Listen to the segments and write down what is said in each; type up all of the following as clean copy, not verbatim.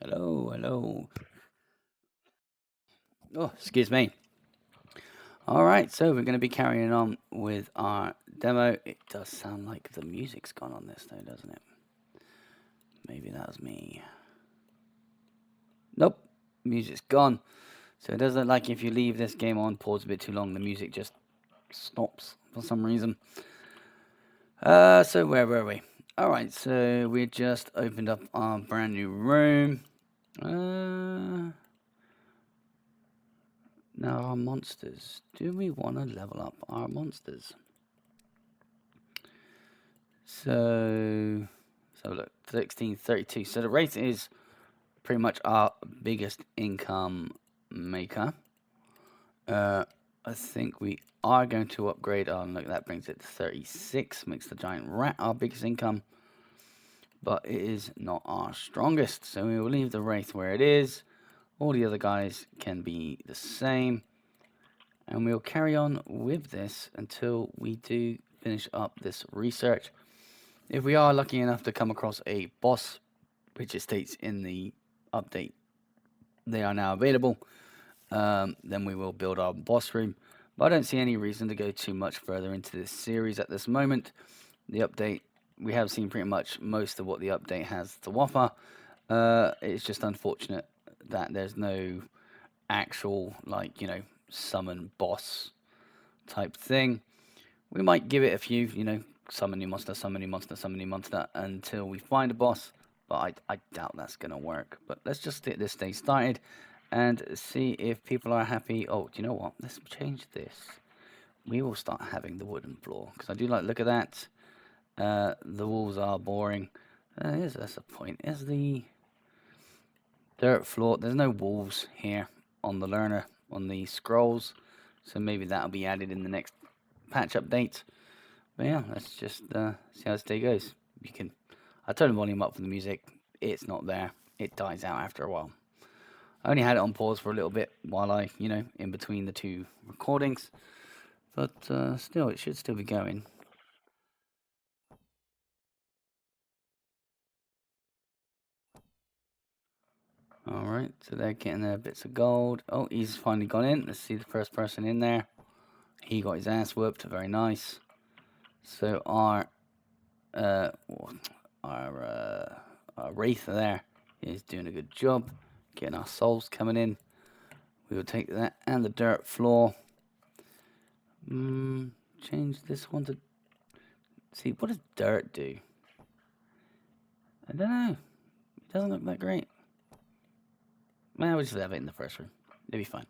Hello, hello. Oh, excuse me. All right, so we're going to be carrying on with our demo. It does sound like the music's gone on this, though, doesn't it? Maybe that was me. Nope, music's gone. So it does look like if you leave this game on pause a bit too long, the music just stops for some reason. So where were we? All right, so we just opened up our brand new room. Now our monsters. Do we want to level up our monsters? So look, 1632. So the race is pretty much our biggest income maker. I think we are going to upgrade on, look, that brings it to 36, makes the giant rat our biggest income, but it is not our strongest. So we will leave the wraith where it is. All the other guys can be the same. And we'll carry on with this until we do finish up this research. If we are lucky enough to come across a boss, which it states in the update they are now available, then we will build our boss room. But I don't see any reason to go too much further into this series at this moment. The update, we have seen pretty much most of what the update has to offer. It's just unfortunate that there's no actual, like, summon boss type thing. We might give it a few, summon new monster, summon new monster, summon new monster until we find a boss, but I doubt that's going to work. But let's just get this day started and see if people are happy. Oh, do you know what? Let's change this. We will start having the wooden floor because I do like look at that. The walls are boring. That's a point. Is the dirt floor? There's no walls here on the learner on the scrolls, so maybe that'll be added in the next patch update. But yeah, let's just see how this day goes. I turn the volume up for the music. It's not there. It dies out after a while. I only had it on pause for a little bit while I, in between the two recordings. But still, it should still be going. Alright, so they're getting their bits of gold. Oh, he's finally gone in. Let's see the first person in there. He got his ass whooped. Very nice. So our wraith there is doing a good job. Getting our souls coming in. We will take that and the dirt floor. Change this one to... See, what does dirt do? I don't know. It doesn't look that great. Well, we'll just have it in the first room. It'll be fine.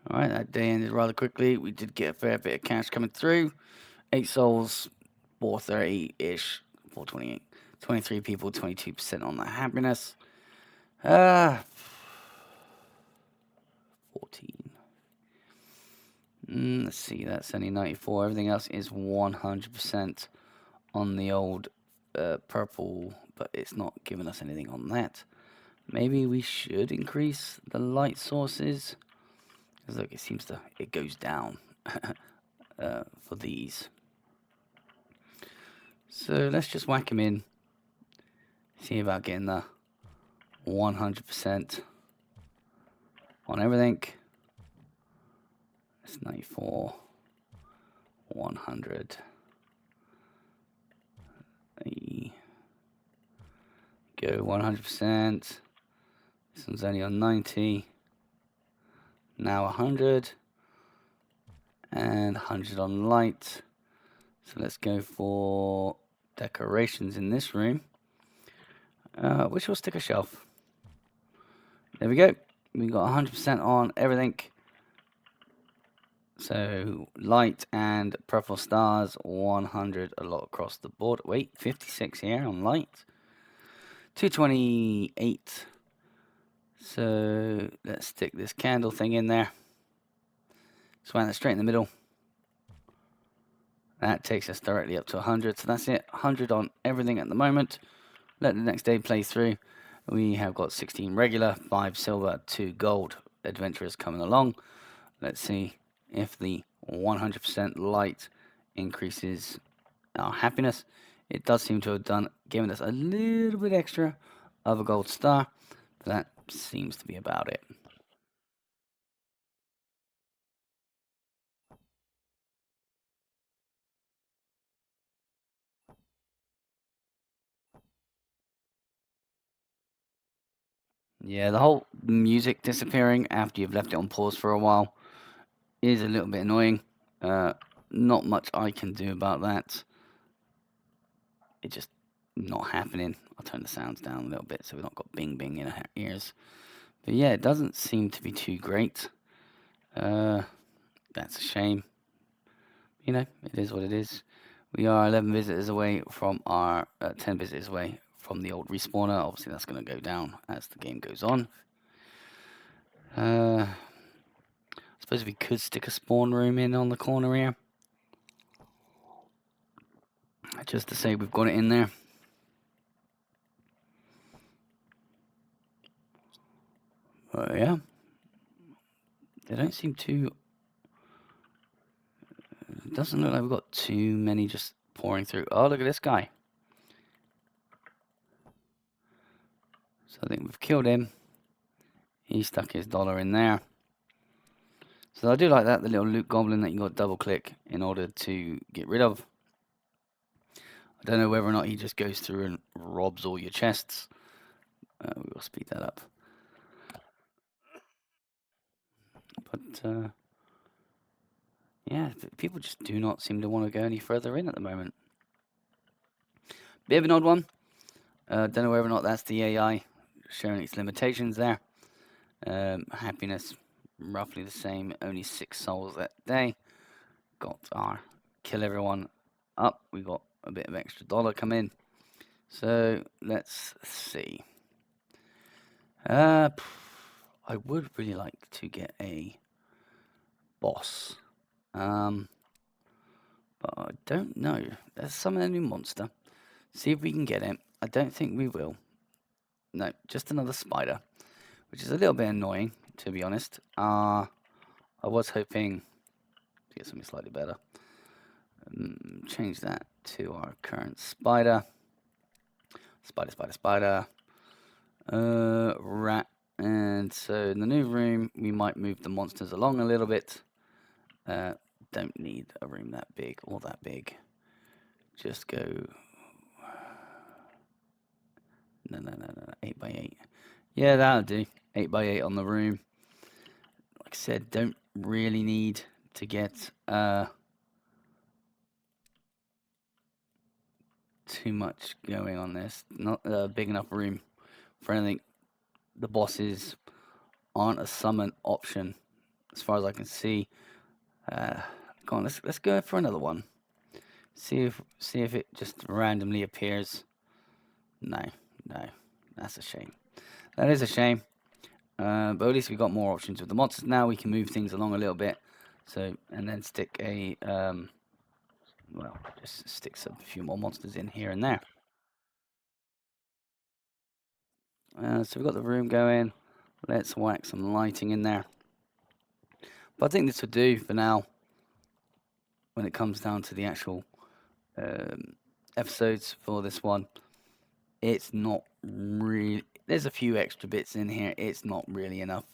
Alright, that day ended rather quickly. We did get a fair bit of cash coming through. 8 souls, 430-ish, 428. 23 people, 22% on the happiness. 14. Let's see, that's only 94. Everything else is 100% on the old purple, but it's not giving us anything on that. Maybe we should increase the light sources. Because look, it goes down for these. So let's just whack them in. See about getting the 100% on everything. It's 94, 100. Go 100%. This one's only on 90. Now 100. And 100 on light. So let's go for decorations in this room. Which will stick a shelf. There we go. We got 100% on everything. So light and purple stars, 100 a lot across the board. Wait, 56 here on light. 228. So let's stick this candle thing in there. Swing that straight in the middle. That takes us directly up to 100. So that's it. 100 on everything at the moment. Let the next day play through. We have got 16 regular, 5 silver, 2 gold adventurers coming along. Let's see if the 100% light increases our happiness. It does seem to have given us a little bit extra of a gold star, but that seems to be about it. Yeah, the whole music disappearing after you've left it on pause for a while is a little bit annoying. Not much I can do about that. It's just not happening. I'll turn the sounds down a little bit so we've not got bing bing in our ears. But yeah, it doesn't seem to be too great. That's a shame. You know, it is what it is. We are 11 visitors away from our 10 visitors away from the old respawner. Obviously, that's going to go down as the game goes on. I suppose we could stick a spawn room in on the corner here, just to say we've got it in there. Yeah, they don't seem to. It doesn't look like we've got too many just pouring through. Oh, look at this guy. So I think we've killed him. He stuck his dollar in there. So I do like that, the little loot goblin that you got to double click in order to get rid of. I don't know whether or not he just goes through and robs all your chests. We will speed that up. But yeah, people just do not seem to want to go any further in at the moment. Bit of an odd one. Don't know whether or not that's the AI showing its limitations there. Happiness, roughly the same, only 6 souls that day. Got our kill everyone up. We got a bit of extra dollar come in. So let's see. I would really like to get a boss. But I don't know. Let's summon a new monster. See if we can get it. I don't think we will. No, just another spider, which is a little bit annoying, to be honest. I was hoping to get something slightly better. Change that to our current spider. Spider. Rat. And so in the new room, we might move the monsters along a little bit. Don't need a room that big or that big. Just go. No. 8 by 8. Yeah, that'll do. 8 by 8 on the room. Like I said, don't really need to get too much going on this. Not a big enough room for anything. The bosses aren't a summon option as far as I can see. Go on, let's go for another one. See if it just randomly appears. No, that's a shame. That is a shame. But at least we got more options with the monsters. Now we can move things along a little bit. So and then stick a well, just stick a few more monsters in here and there. So we've got the room going. Let's whack some lighting in there. But I think this will do for now. When it comes down to the actual episodes for this one, it's not really. There's a few extra bits in here. It's not really enough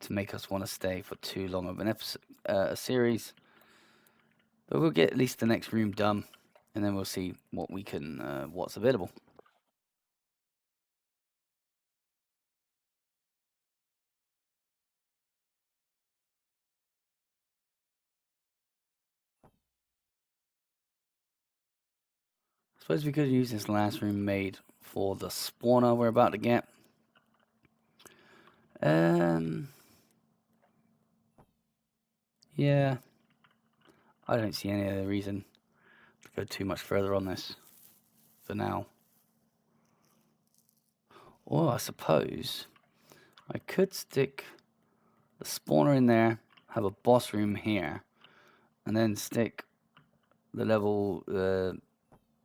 to make us want to stay for too long of an episode, a series. But we'll get at least the next room done, and then we'll see what we can, what's available. I suppose we could use this last room made for the spawner we're about to get. Yeah. I don't see any other reason to go too much further on this for now. Or I suppose I could stick the spawner in there, have a boss room here, and then stick the level, the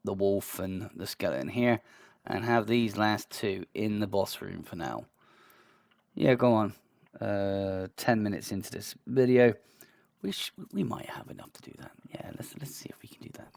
wolf and the skeleton here, and have these last two in the boss room for now. Yeah, go on. 10 minutes into this video. We might have enough to do that. Yeah, let's see if we can do that.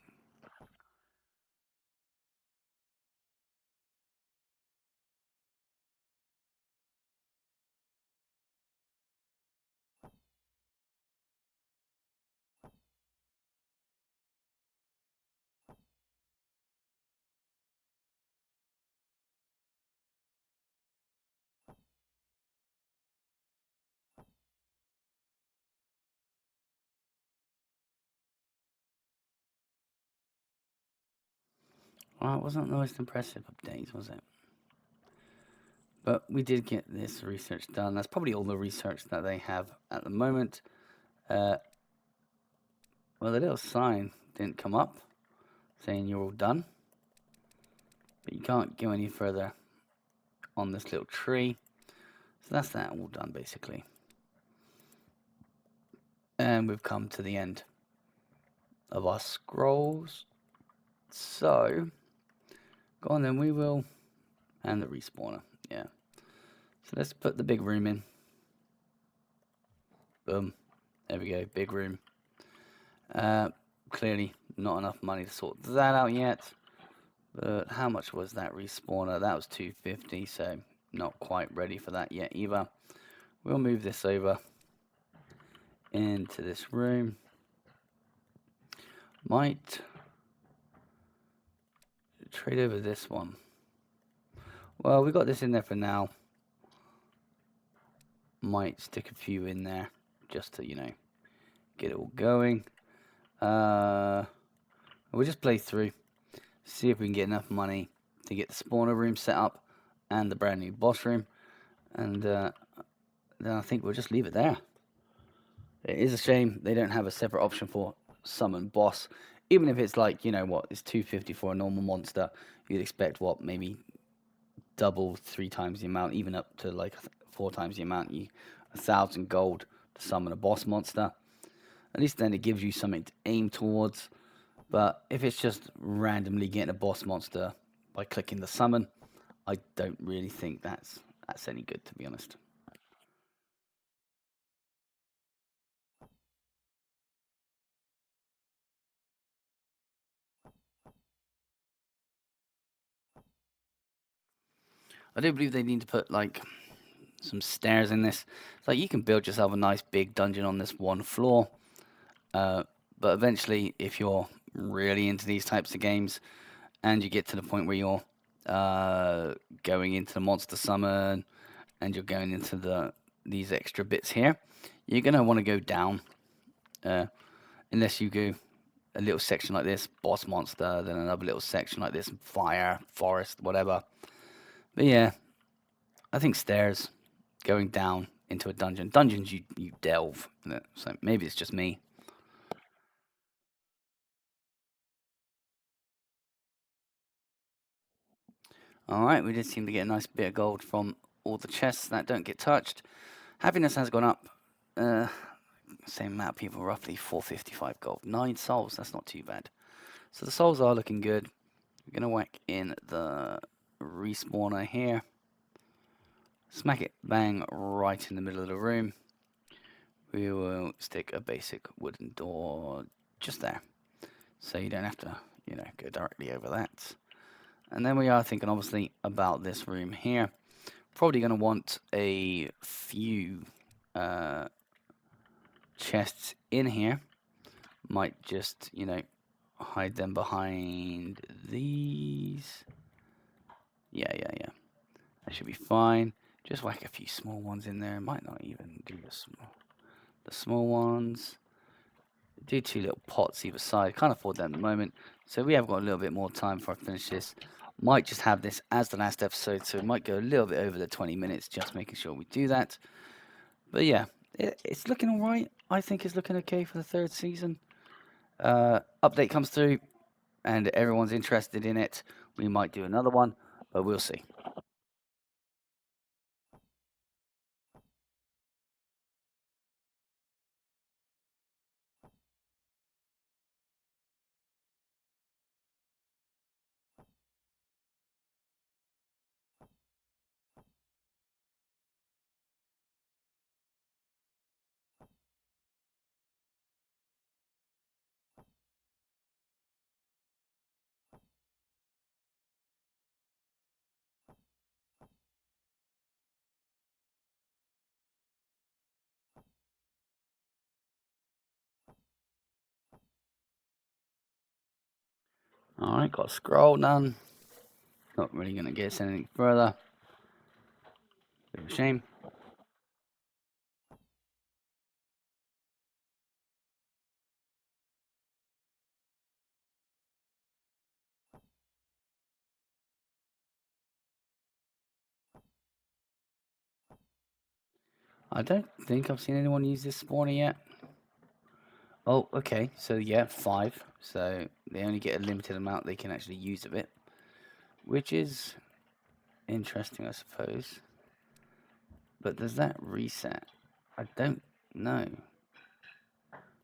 Well, it wasn't the most impressive update, was it? But we did get this research done. That's probably all the research that they have at the moment. Well, the little sign didn't come up saying you're all done. But you can't go any further on this little tree. So that's that all done, basically. And we've come to the end of our scrolls. So, go on then, we will. And the respawner, yeah. So let's put the big room in. Boom. There we go, big room. Clearly not enough money to sort that out yet. But how much was that respawner? That was 250, so not quite ready for that yet either. We'll move this over into this room. Might trade over this one. Well, we got this in there for now. Might stick a few in there just to, get it all going. We'll just play through, see if we can get enough money to get the spawner room set up and the brand new boss room. And then I think we'll just leave it there. It is a shame they don't have a separate option for summon boss. Even if it's like, it's 250 for a normal monster, you'd expect maybe double, 3 times the amount, even up to like 4 times the amount. 1,000 gold to summon a boss monster. At least then it gives you something to aim towards. But if it's just randomly getting a boss monster by clicking the summon, I don't really think that's any good, to be honest. I do believe they need to put like some stairs in this. It's like you can build yourself a nice big dungeon on this one floor. But eventually, if you're really into these types of games and you get to the point where you're going into the monster summon and you're going into these extra bits here, you're going to want to go down. Unless you go a little section like this, boss monster, then another little section like this, fire, forest, whatever. But yeah, I think stairs going down into a dungeon. Dungeons you delve, so maybe it's just me. Alright, we did seem to get a nice bit of gold from all the chests that don't get touched. Happiness has gone up. Same amount of people, roughly 455 gold. 9 souls, that's not too bad. So the souls are looking good. We're going to whack in the respawner here. Smack it bang right in the middle of the room. We will stick a basic wooden door just there. So you don't have to, go directly over that. And then we are thinking, obviously, about this room here. Probably going to want a few chests in here. Might just, hide them behind these. Yeah. That should be fine. Just whack a few small ones in there. Might not even do the small ones. Do 2 little pots either side. Can't afford that at the moment. So we have got a little bit more time before I finish this. Might just have this as the last episode. So it might go a little bit over the 20 minutes. Just making sure we do that. But yeah, it's looking alright. I think it's looking okay for the 3rd season. Update comes through and everyone's interested in it. We might do another one. But we'll see. Alright, got a scroll done. Not really going to get us anything further. Bit of a shame. I don't think I've seen anyone use this spawner yet. Oh, okay. So yeah, 5. So they only get a limited amount they can actually use of it, which is interesting, I suppose. But does that reset? I don't know.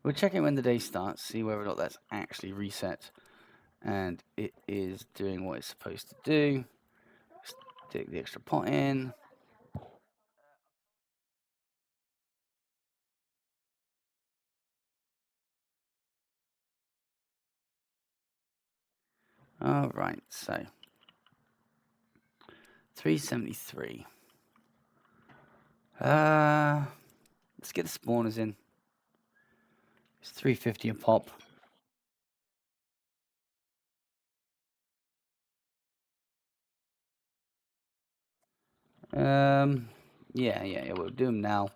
We'll check it when the day starts, see whether or not that's actually reset, and it is doing what it's supposed to do. Stick the extra pot in. All right, so 373. Let's get the spawners in. It's 350 a pop. Yeah, we'll do them now,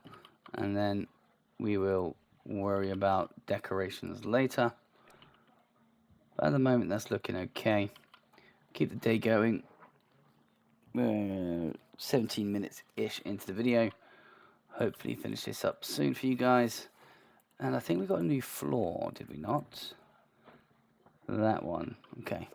and then we will worry about decorations later. But at the moment, that's looking okay. Keep the day going. 17 minutes-ish into the video. Hopefully finish this up soon for you guys. And I think we got a new floor, did we not? That one. Okay.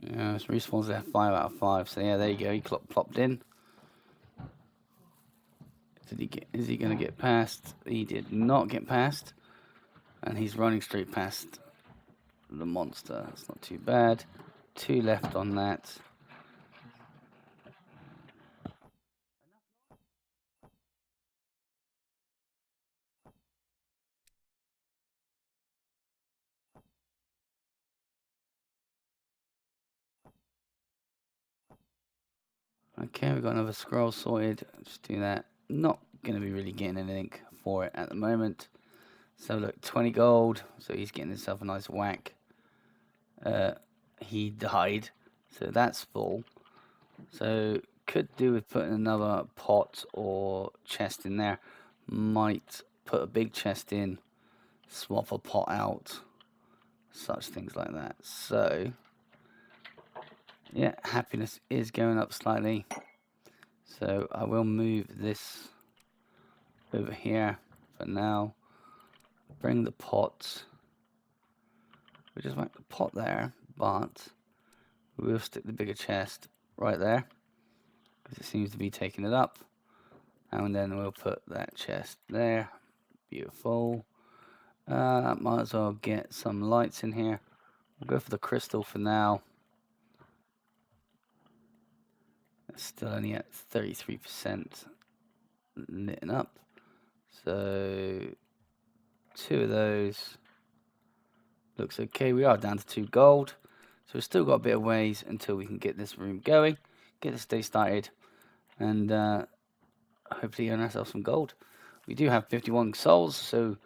Yeah, so respawns there 5 out of 5. So yeah, there you go. He plopped in. Is he going to get past? He did not get past. And he's running straight past the monster. That's not too bad. 2 left on that. Okay, we've got another scroll sorted. Just do that. Not going to be really getting anything for it at the moment. So look, 20 gold. So he's getting himself a nice whack. He died. So that's full. So could do with putting another pot or chest in there. Might put a big chest in. Swap a pot out. Such things like that. So yeah, happiness is going up slightly. So I will move this over here for now. Bring the pot. We just want the pot there, but we'll stick the bigger chest right there because it seems to be taking it up. And then we'll put that chest there. Beautiful. Might as well get some lights in here. We'll go for the crystal for now. It's still only at 33% lit up. So 2 of those. Looks okay. We are down to 2 gold. So we've still got a bit of ways until we can get this room going. Get this day started. And hopefully earn ourselves some gold. We do have 51 souls. So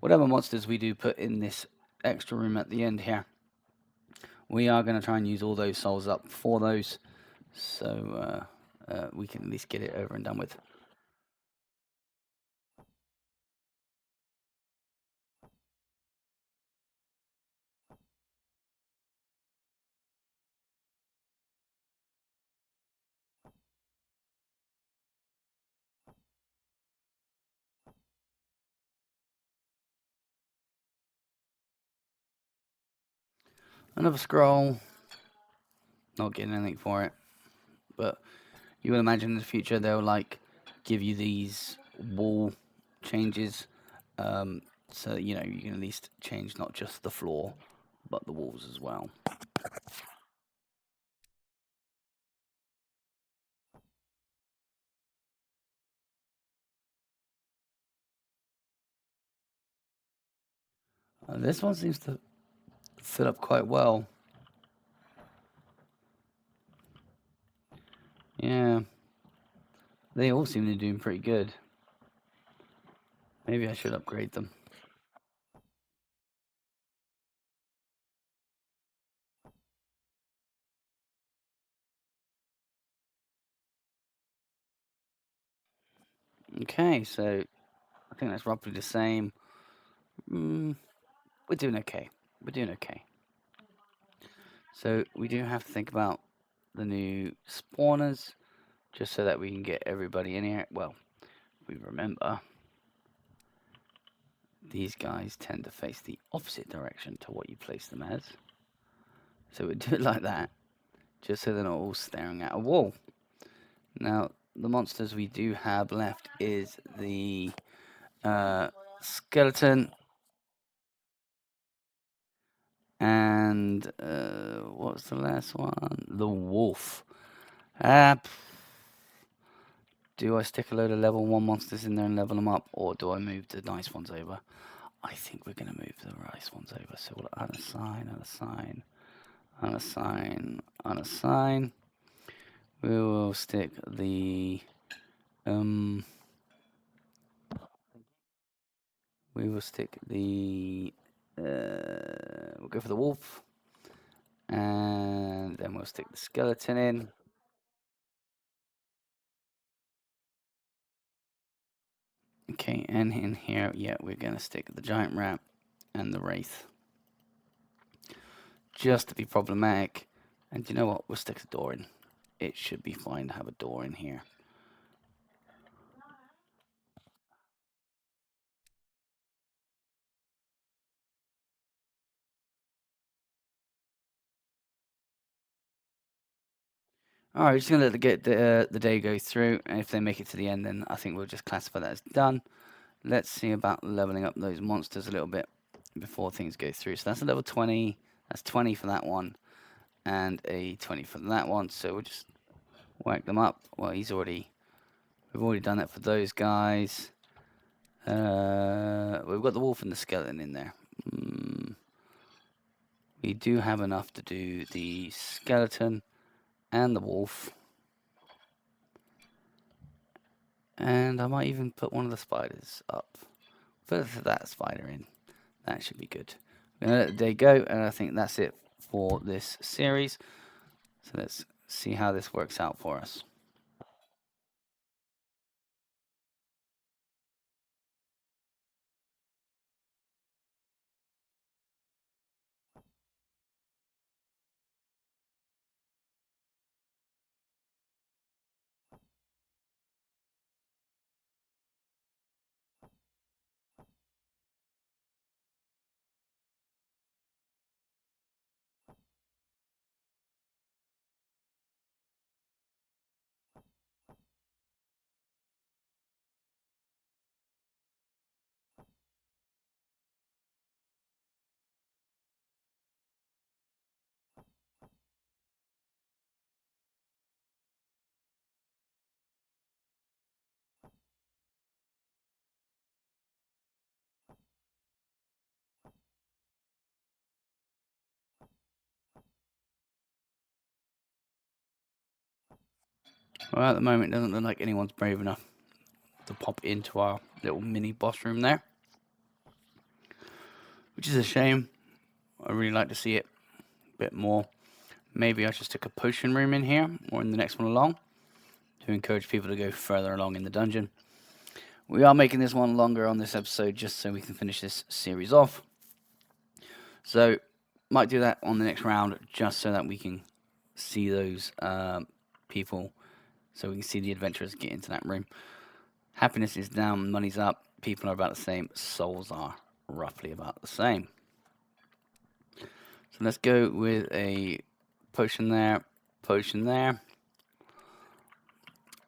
whatever monsters we do put in this extra room at the end here, we are going to try and use all those souls up for those. So we can at least get it over and done with. Another scroll. Not getting anything for it. But you would imagine in the future they'll like give you these wall changes. So you know you can at least change not just the floor, but the walls as well. This one seems to fill up quite well. Yeah. They all seem to be doing pretty good. Maybe I should upgrade them. Okay, so I think that's roughly the same. We're doing okay. We're doing okay. So we do have to think about the new spawners, just so that we can get everybody in here. Well, we remember these guys tend to face the opposite direction to what you place them as. So we do it like that, just so they're not all staring at a wall. Now, the monsters we do have left is the skeleton and what's the last one? The wolf. Do I stick a load of level 1 monsters in there and level them up, or do I move the nice ones over? I think we're going to move the nice ones over. So we'll unassign, unassign, unassign, unassign. We will stick the we will stick the we'll go for the wolf, and then we'll stick the skeleton in. Okay, and in here, yeah, we're gonna stick the giant rat and the wraith, just to be problematic. And you know what? We'll stick the door in. It should be fine to have a door in here. All right, we're just gonna let the day go through, and if they make it to the end, then I think we'll just classify that as done. Let's see about leveling up those monsters a little bit before things go through. So that's a level 20. That's 20 for that one, and a 20 for that one. So we'll just whack them up. Well, we've already done that for those guys. We've got the wolf and the skeleton in there. We do have enough to do the skeleton and the wolf. And I might even put one of the spiders up. Put that spider in. That should be good. We're going to let the day go, and I think that's it for this series. So let's see how this works out for us. Well, at the moment, it doesn't look like anyone's brave enough to pop into our little mini boss room there, which is a shame. I really like to see it a bit more. Maybe I should stick a potion room in here or in the next one along to encourage people to go further along in the dungeon. We are making this one longer on this episode just so we can finish this series off. So, might do that on the next round just so that we can see those people, so we can see the adventurers get into that room. Happiness is down, money's up, people are about the same, souls are roughly about the same. So let's go with a potion there, potion there.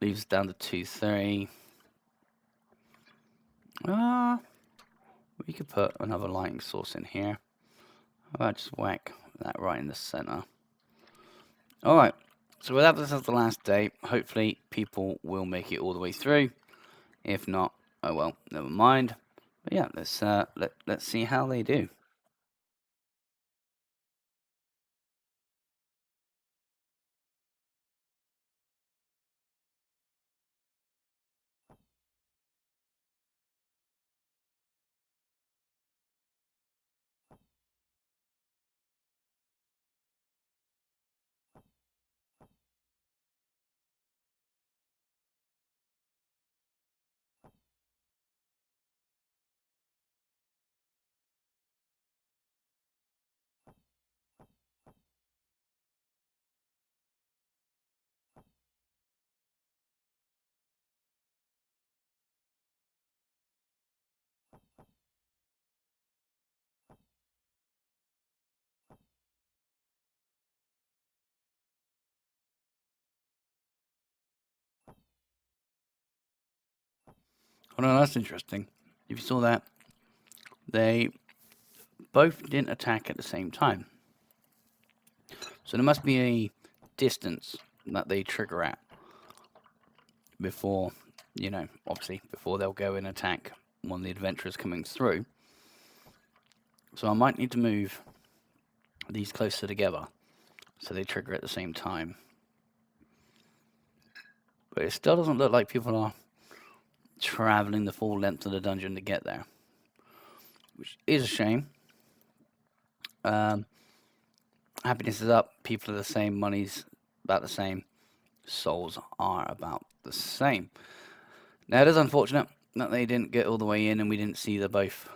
Leaves us down to 230. We could put another lighting source in here. How about just whack that right in the center? Alright, so without this as the last day, hopefully people will make it all the way through. If not, oh well, never mind. But yeah, let's see how they do. Oh no, that's interesting. If you saw that, they both didn't attack at the same time. So there must be a distance that they trigger at before, obviously, before they'll go and attack one of the adventurers coming through. So I might need to move these closer together so they trigger at the same time. But it still doesn't look like people are traveling the full length of the dungeon to get there, which is a shame. Happiness is up, people are the same, money's about the same, souls are about the same. Now, it is unfortunate that they didn't get all the way in and we didn't see the both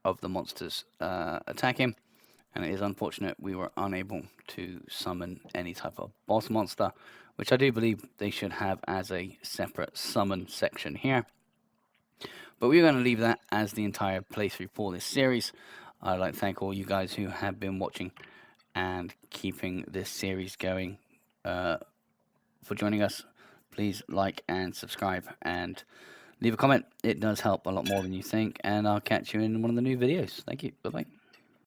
of the monsters attack him. And it is unfortunate we were unable to summon any type of boss monster, which I do believe they should have as a separate summon section here. But we're going to leave that as the entire playthrough for this series. I'd like to thank all you guys who have been watching and keeping this series going. For joining us, please like and subscribe and leave a comment. It does help a lot more than you think, and I'll catch you in one of the new videos. Thank you. Bye-bye.